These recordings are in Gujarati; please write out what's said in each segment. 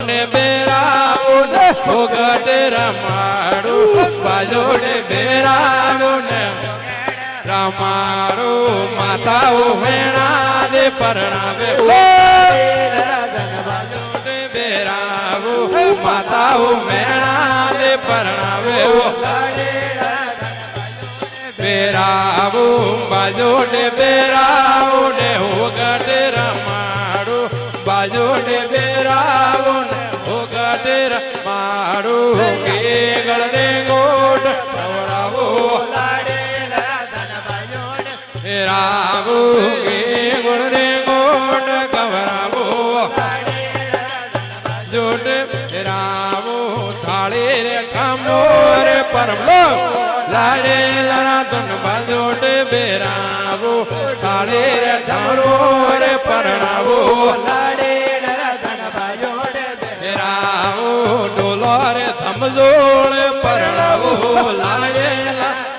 ને બેરાવું ને ભોગટ રમાડું બાજોડે બેરાવું ને રમાડું માતાઓ વેણા દે પરણાવે બાજોડે બેરાવું માતાઓ વેણા દે પરણાવે બેરાવું બાજોડે બેરાવું ને ભોગટ રમાડું બાજોડે બેરાવું ને ભોગટ રમાડું કે ગળને ગોટ ખવડાવો બેરાવું કે ગળને ગોટ ખવડાવો જોડે બેરાવું થાળી રે કામો રે પરમલો લાડે લરા ધન બાજોડે બેરાવો થાળે રે ઢાળો રે પરણાવો લાડે લરા ધન બાજોડે બેરાવો ડોલો રે ધમજોળે પરણાવો લાડે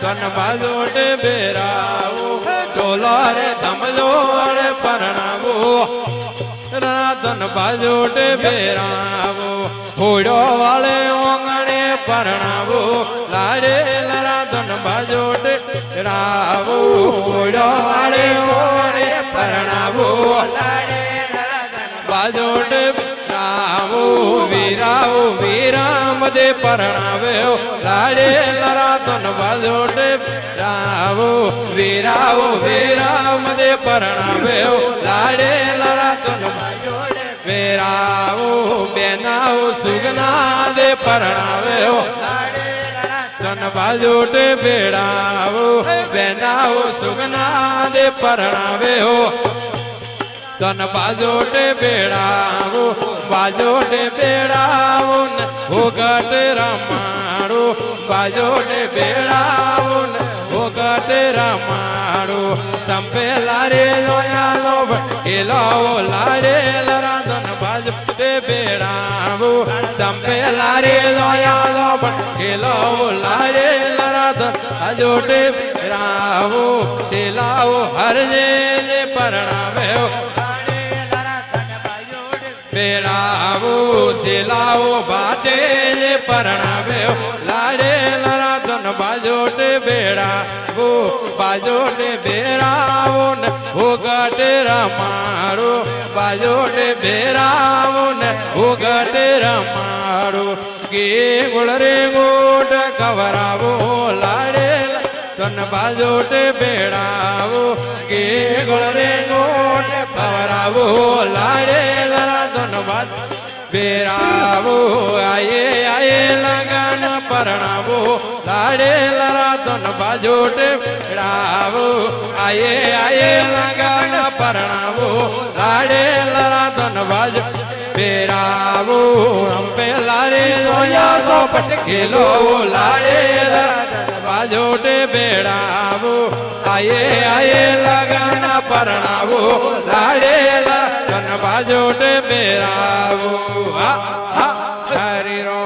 ધન બાજોડે બેરાવો ડોલો રે ધમજોળે પરણાવો ધન બાજોડે બેરાવો હોડો વાળે ઓંગણે પરણાવો લાડે લરા ધન બાજોડે રાવો હોડો વાળે ઓંગણે પરણાવો લાડે લરા ધન બાજોડે રાવો વીરાવો વીરામ દે પરણાવે લાડે લરા ધન બાજોડે રાવો વીરાવો વીરામ દે પરણાવે લાડે લરા ધન બાજોડે વેરાવો બેનાવો સુગના દે પરણાવે ધન બાજોડે બેડાવો બેનાવો સુગના દે પરણાવે ધન બાજોડે બેડાવો બાજોડે બેડાવો ને ભોગટ રમાડો બાજોડે બેડાવો ને ભોગટ રમાડો સંપેલા રે જોયાલો એલાવો લાડે લરા ધન બાજોડે બેડાવો સંપેલા રે જોયાલો એલાવો લાડે લરા ધન બાજોડે બેડાવો સેલાવો હરજે જે પરણાવે બેડાવો સેલાવો બાટે જે પરણાવે લાડે લરા ધન બાજોડે બેડાવો બાજોડે બેરાવો ને ભોગટ રમાડો બાજોડે બેરાવો ને ભોગટ રમાડો કે ગોળ રે ગોટ ખવરાવો લાડે ધન બાજોડે બેડાવો કે ગોળ રે ગોટ ખવરાવો લાડે લરા ધન બાજ બેરાવો આયે આયે લગન પરણાવો લાડે લરા ધન બાજોડે બેડાવો આયે આયે લગન પરણાવો લાડે લરા ધન બાજ બેરાવો અંબે લારે જોયા તો પટકેલો લાડે લરા ધન બાજોડે બેડાવો આયે આયે લગન પરણાવો લાડે લરા ધન બાજોડે બેરાવો હા હા હરિ રો